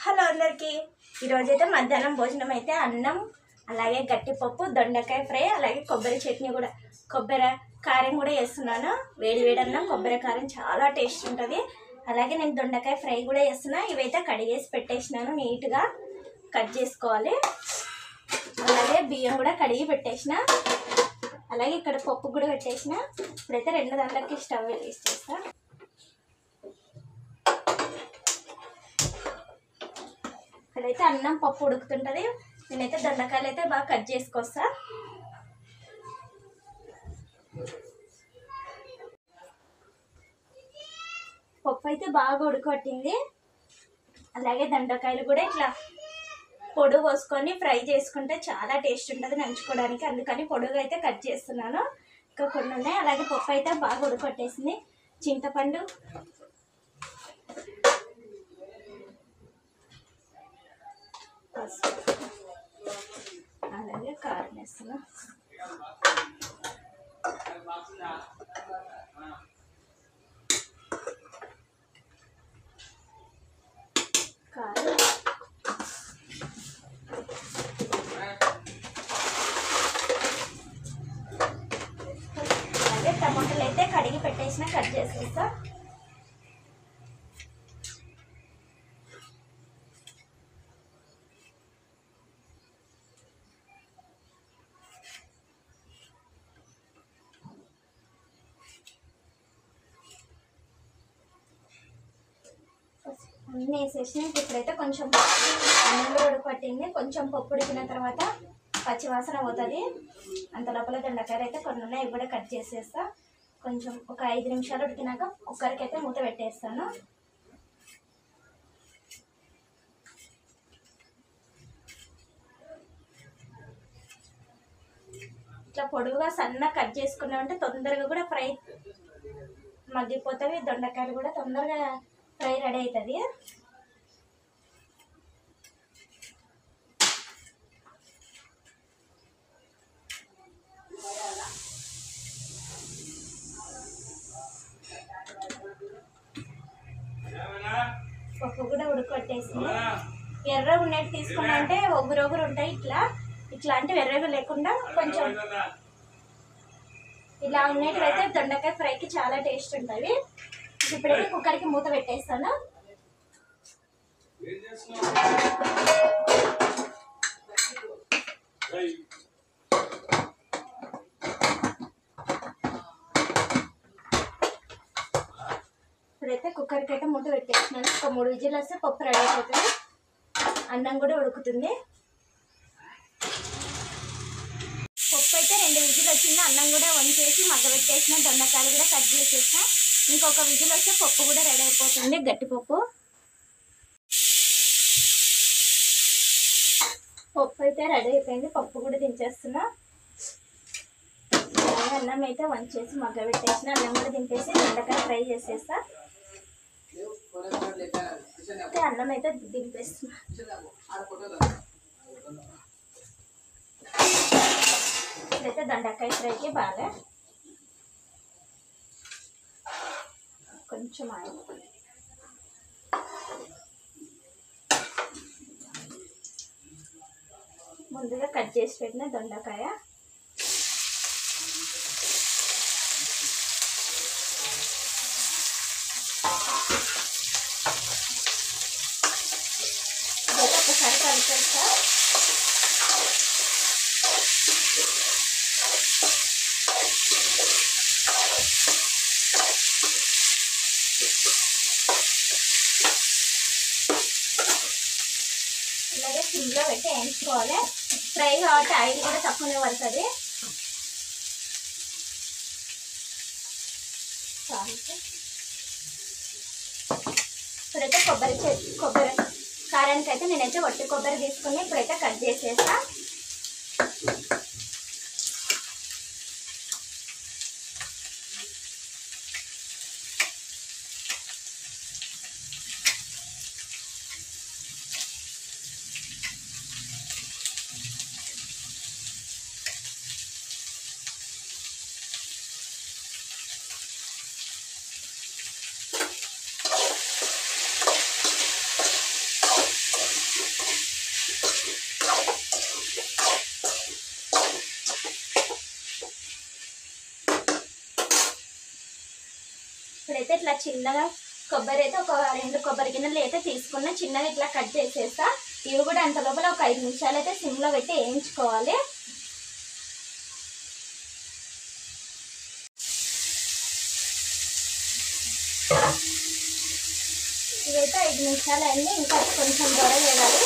Hello అందరికీ ఈరోజైతే మధ్యాహ్నం భోజనం అయితే అన్నం అలాగే గట్టిపప్పు దొండకాయ ఫ్రై అలాగే కొబ్బరి చట్నీ కూడా కొబ్బరి కారం కూడా చేస్తున్నాను. వేడి వేడి అన్నం కొబ్బరి కారం చాలా టేస్ట్ ఉంటుంది. అలాగే నేను దొండకాయ ఫ్రై కూడా చేస్తున్నా. ఇవైతే కడిగేసి పెట్టేసినాను, నీట్గా కట్ చేసుకోవాలి. అలాగే బియ్యం కూడా కడిగి పెట్టేసిన. అలాగే ఇక్కడ పప్పు కూడా పెట్టేసిన. ఇప్పుడైతే రెండు దాంట్లోకి స్టవ్ వెలిగిస్తా. ఇక్కడైతే అన్నం పప్పు ఉడుకుతుంటుంది. నేనైతే దొండకాయలు అయితే బాగా కట్ చేసుకొస్తా. పప్పు అయితే బాగా ఉడకబట్టింది. అలాగే దొండకాయలు కూడా ఇట్లా పొడి పోసుకొని ఫ్రై చేసుకుంటే చాలా టేస్ట్ ఉంటుంది నంచుకోవడానికి. అందుకని పొడుగు అయితే కట్ చేస్తున్నాను. ఇంకా కొన్ని ఉన్నాయి. అలాగే పప్పు అయితే బాగా ఉడకట్టేసింది. చింతపండు, అలాగే కారం వేస్తున్నా. కారం అలాగే టమాటాలు అయితే కడిగి పెట్టేసిన, కట్ చేసేస్తా. అన్నీ వేసేసిన. ఇప్పుడైతే కొంచెం అన్నంలో ఉడకపట్టింది. కొంచెం పప్పు ఉడికిన తర్వాత పచ్చివాసన పోతుంది. అంత లోపల దొండకాయలు అయితే కొన్ని ఉన్నాయి, ఇవి కూడా కట్ చేసేస్తా. కొంచెం ఒక 5 నిమిషాలు ఉడికినాక కుక్కర్కి అయితే మూత పెట్టేస్తాను. ఇట్లా పొడుగుగా సన్నగా కట్ చేసుకున్నామంటే తొందరగా కూడా ఫ్రై మగ్గిపోతుంది. దొండకాయలు కూడా తొందరగా ఫ్రై రెడీ అవుతుంది. పప్పు కూడా ఉడకొట్టేసింది. ఎర్ర ఉన్నట్టు తీసుకున్నా అంటే ఒగురొగురు ఉంటాయి. ఇట్లాంటివి ఎర్రవి లేకుండా కొంచెం ఇలా ఉన్నట్టు అయితే దొండకాయ ఫ్రైకి చాలా టేస్ట్ ఉంటుంది. ఇప్పుడైతే కుక్కర్కి మూత పెట్టేస్తాను. ఇప్పుడైతే కుక్కర్కి అయితే మూత పెట్టేసినాను. ఒక 3 విజిల్ వస్తే పప్పు రెడీ అయిపోతుంది. అన్నం కూడా ఉడుకుతుంది. పప్పు అయితే 2 విజిల్ వచ్చింది. అన్నం కూడా వంచేసి మగ్గబెట్టేసిన. దొండకాయలు కూడా కట్ చేసేసిన. ఇంకొక విజిల్ వస్తే పప్పు కూడా రెడీ అయిపోతుంది. గట్టిపప్పు పప్పు అయితే రెడీ అయిపోయింది. పప్పు కూడా దించేస్తున్నా. అలాగే అన్నం అయితే వంచేసి మగ్గబెట్టేసిన. అన్నం కూడా దింపేసి దొండకాయ ఫ్రై చేసేస్తా. అన్నం అయితే దింపేస్తున్నా. ఇప్పుడైతే దొండకాయ ఫ్రైకి బాగా కొంచెం ఆయిల్, ముందుగా కట్ చేసి పెట్టిన దొండకాయ, ఒకసారి కలిపేస్తా. ఇలాగే సిమ్లో పెట్టి వేయించుకోవాలి. ఫ్రై కాబట్టి ఆయిల్ కూడా తక్కువనే పడుతుంది. ఇప్పుడైతే కొబ్బరి కారానికి అయితే నేనైతే వట్టి కొబ్బరి తీసుకుని ఇప్పుడైతే కట్ చేసేస్తా. ఇప్పుడైతే ఇట్లా చిన్నగా కొబ్బరి అయితే ఒక 2 కొబ్బరి గిన్నెలు అయితే తీసుకున్న చిన్నగా ఇట్లా కట్ చేసేస్తా. ఇవి కూడా అంత లోపల ఒక 5 నిమిషాలు అయితే సిమ్లో పెట్టి వేయించుకోవాలి. ఇవైతే 5 నిమిషాలు అయింది, ఇంకా కొంచెం దొర వేయాలి.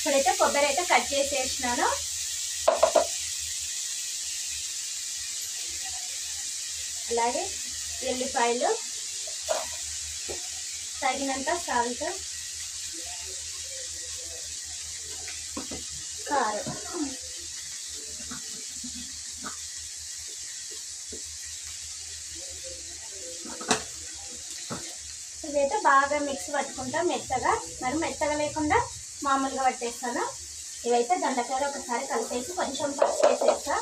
ఇప్పుడైతే కొబ్బరి అయితే కట్ చేసేసినాను. అలాగే ఎల్లిపాయలు, తగినంత సాల్ట్, కారం. ఇదైతే బాగా మిక్స్ పట్టుకుంటాం మెత్తగా, మరి మెత్తగా లేకుండా మామూలుగా పట్టేస్తాను. ఇవైతే దొండకాయలు ఒకసారి కలిపేసి కొంచెం పసుపు వేసేస్తా.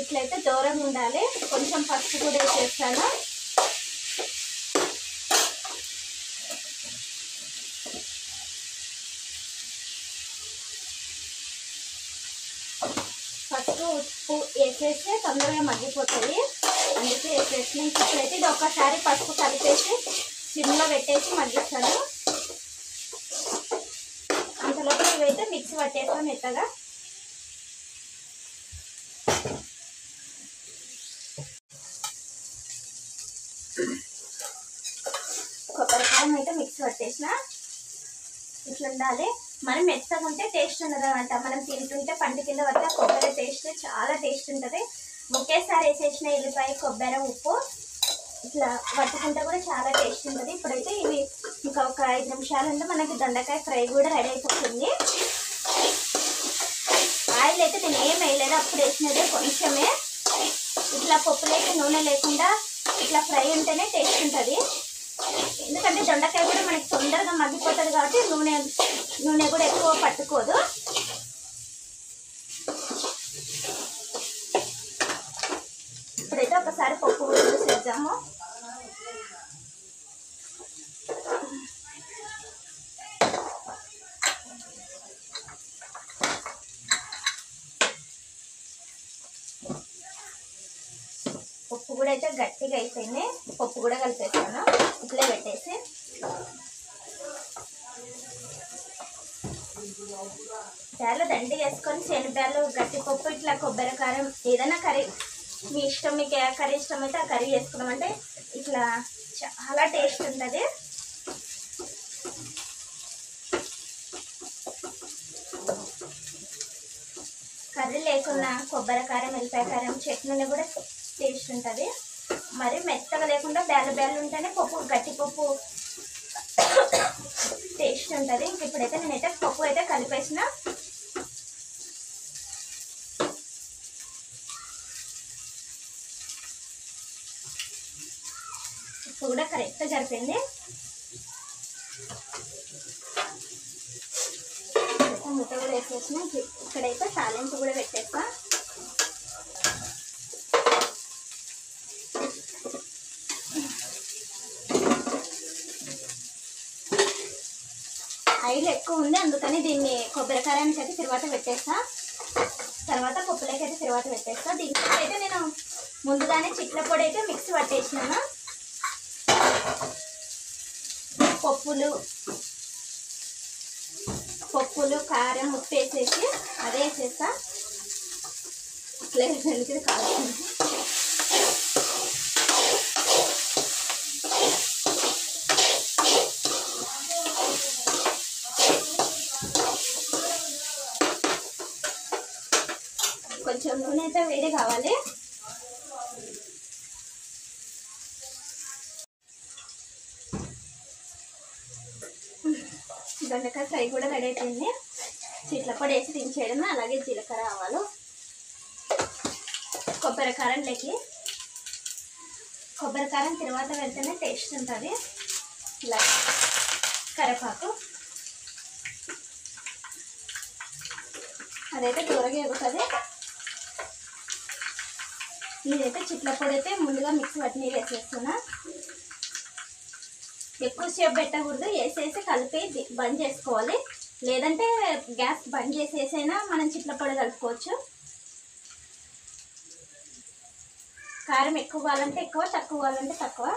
ఇట్లయితే దూరం ఉండాలి. కొంచెం పసుపు కూడా వేసేస్తాను. పసుపు ఉప్పు వేసేస్తే తొందరగా మగ్గిపోతుంది, అందుకే వేసేసిన. ఇప్పుడైతే ఇది ఒక్కసారి పసుపు కలిపేసి సిమ్లో పెట్టేసి మగ్గిస్తాను. అంతలోపు ఇవైతే మిక్సీ పట్టేస్తాను మెత్తగా. కొబ్బరికారం అయితే మిక్సీ పట్టేసిన. ఇట్లా ఉండాలి. మనం మెత్తగా ఉంటే టేస్ట్ ఉండదు అనమాట. మనం తింటుంటే పంట కింద పడితే కొబ్బరి టేస్ట్ చాలా టేస్ట్ ఉంటుంది. ఒకేసారి వేసేసిన ఎల్లిపాయ, కొబ్బరి, ఉప్పు ఇట్లా పట్టుకుంటే కూడా చాలా టేస్ట్ ఉంటుంది. ఇప్పుడైతే ఇవి ఇంకా ఒక 5 నిమిషాలు ఉంటే మనకి దొండకాయ ఫ్రై కూడా రెడీ అయిపోతుంది. ఆయిల్ అయితే నేను ఏం వేయలేదు, అప్పుడు వేసినదే కొంచెమే. ఇట్లా పప్పులైతే నూనె లేకుండా ఇట్లా ఫ్రై ఉంటేనే టేస్ట్ ఉంటుంది. ఎందుకంటే దొండకాయ కూడా మనకి తొందరగా మగ్గిపోతుంది కాబట్టి నూనె కూడా ఎక్కువ పట్టుకోదు. ఇప్పుడైతే ఒకసారి పప్పు కూడా చేద్దాము. పప్పు కూడా అయితే గట్టిగా అయిపోయింది. పప్పు కూడా కలిపేస్తాను ఇట్లా పెట్టేసి. చాలా దండి వేసుకొని శనగలు, గట్టిపప్పు, ఇట్లా కొబ్బరి కారం, ఏదైనా కర్రీ మీ ఇష్టం, మీకు ఏ కర్రీ ఇష్టం అయితే ఆ కర్రీ చేసుకున్నామంటే ఇట్లా చాలా టేస్ట్ ఉంటుంది. కర్రీ లేకున్నా కొబ్బరి కారం, ఎల్లిపాయ కారం, చట్నీలో కూడా టేస్ట్ ఉంటుంది. మరి మెత్తగా లేకుండా బేళ్ళు ఉంటేనే పప్పు, గట్టిపప్పు టేస్ట్ ఉంటుంది. ఇంక ఇప్పుడైతే నేనైతే పప్పు అయితే కలిపేసిన. ఉప్పు కూడా కరెక్ట్గా సరిపోయింది. ముద్ద కూడా వేసేసిన. ఇక్కడైతే తాలింపు కూడా పెట్టేస్తా. ఆయిల్ ఎక్కువ ఉంది, అందుకని దీన్ని కొబ్బరికారానికి అయితే తర్వాత పెట్టేస్తా. తర్వాత పప్పులకి అయితే తర్వాత పెట్టేస్తా. దీనికి అయితే నేను ముందుగానే చిట్ల పొడి అయితే మిక్సీ పట్టేసినాను. పప్పులు, కారం, ఉప్పు వేసేసి అదే వేసేస్తా. ఇట్లా వెళ్తే కావాలి. కొంచెం నూనె అయితే వేడి కావాలి. దొండకాయ ఫ్రై కూడా రెడీ అయిపోయింది. చిట్ల పొడి వేసి దించేయడం. అలాగే జీలకర్ర, ఆవాలు, కొబ్బరి కారం లేకి. కొబ్బరి కారం తర్వాత పెడితేనే టేస్ట్ ఉంటుంది. ఇలా కరివేపాకు, అదైతే దూరగా ఎగుతుంది. నేనైతే చిట్ల పొడి అయితే ముందుగా మిక్సీ పట్టి నీరు వేసేస్తున్నా. ఎక్కువసేపు పెట్టకూడదు, వేసేసి కలిపి బంద్ చేసుకోవాలి. లేదంటే గ్యాస్ బంద్ చేసేసైనా మనం చిట్ల పొడి కలుపుకోవచ్చు. కారం ఎక్కువ కావాలంటే ఎక్కువ, తక్కువ కావాలంటే తక్కువ.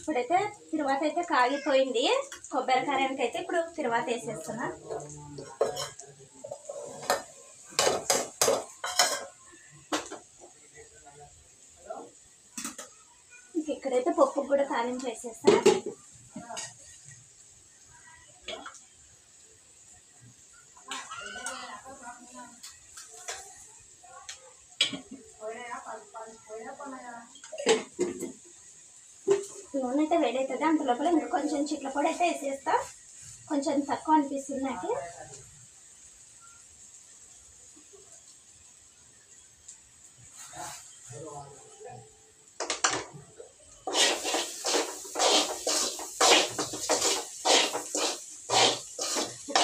ఇప్పుడైతే తిరువాత అయితే కాగిపోయింది. కొబ్బరి కారానికి అయితే ఇప్పుడు తిరువాత వేసేస్తున్నా. ఇక్కడైతే పప్పుకు కూడా తాలింపు వేసేస్తా. నూనె అయితే వేడవుతుంది, అంత లోపల ఇంకా కొంచెం చిట్ల పొడి అయితే వేసేస్తా. కొంచెం తక్కువ అనిపిస్తుంది నాకు.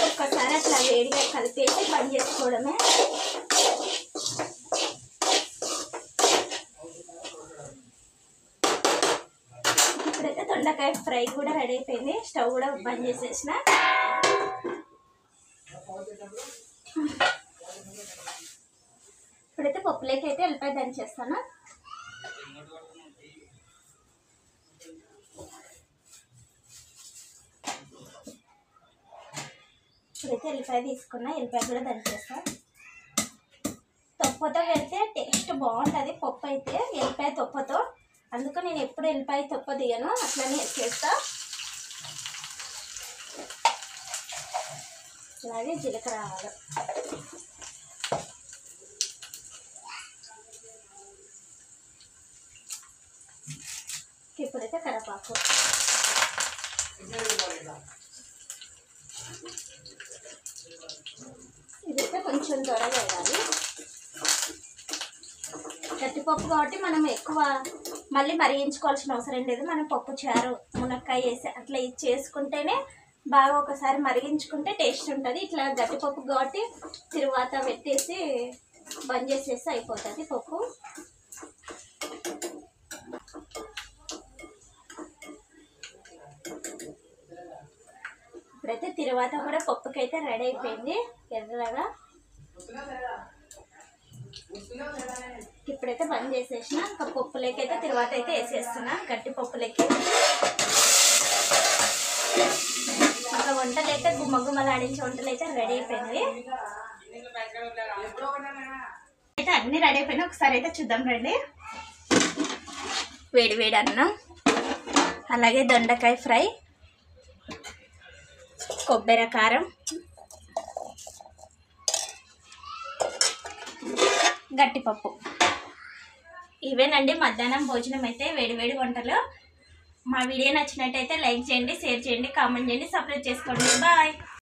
ఒక్కసారి అట్లా వేడిగా కలిపేసి బంద్ చేసుకోవడమే. ఇప్పుడైతే దొండకాయ ఫ్రై కూడా రెడీ అయిపోయింది. స్టవ్ కూడా బంద్ చేసేసిన. ఇప్పుడైతే పప్పులోకి అయితే ఎల్లిపాయ దంచేస్తాను. ఇప్పుడైతే ఎల్లిపాయ తీసుకున్నా, ఎల్లిపాయ కూడా దంచేస్తాను. తొప్పతో పెడితే టేస్ట్ బాగుంటుంది పప్పు అయితే, ఎల్లిపాయ తొప్పతో. అందుకు నేను ఎప్పుడు ఎల్లిపాయ తొప్ప తీయను, అట్లనే చేస్తా. అలాగే జీలకర్ర ఆవాలు, ఇప్పుడైతే కరివేపాకు, ఇదైతే కొంచెం త్వరగా వేయాలి. గట్టిపప్పు కాబట్టి మనం ఎక్కువ మళ్ళీ మరిగించుకోవాల్సిన అవసరం లేదు. మనం పప్పు చారు మునక్కాయ వేసి అట్లా ఇది చేసుకుంటేనే బాగా ఒకసారి మరిగించుకుంటే టేస్ట్ ఉంటుంది. ఇట్లా గట్టిపప్పు కాబట్టి తిరువాత పెట్టేసి బంద్ చేసేసి అయిపోతుంది పప్పు. ఇప్పుడైతే తిరువాత కూడా పప్పుకైతే రెడీ అయిపోయింది ఎర్రగా. ఇప్పుడైతే బంద్ చేసేసిన. ఇంకా పప్పులోకి అయితే తిరువాత అయితే వేసేస్తున్నా, గట్టి పప్పులోకి. ఇంకా వంటలు అయితే గుమ్మగుమ్మలాడించే వంటలు అయితే రెడీ అయిపోయినవి. అయితే అన్నీ రెడీ అయిపోయినాయి. ఒకసారి అయితే చూద్దాం రండి. వేడి వేడి అన్నం, అలాగే దొండకాయ ఫ్రై, కొబ్బరి కారం, గట్టిపప్పు. ఇవేనండి మధ్యాహ్నం భోజనం అయితే, వేడివేడి వంటలు. మా వీడియో నచ్చినట్టయితే లైక్ చేయండి, షేర్ చేయండి, కామెంట్ చేయండి, సబ్స్క్రైబ్ చేసుకోండి. బాయ్.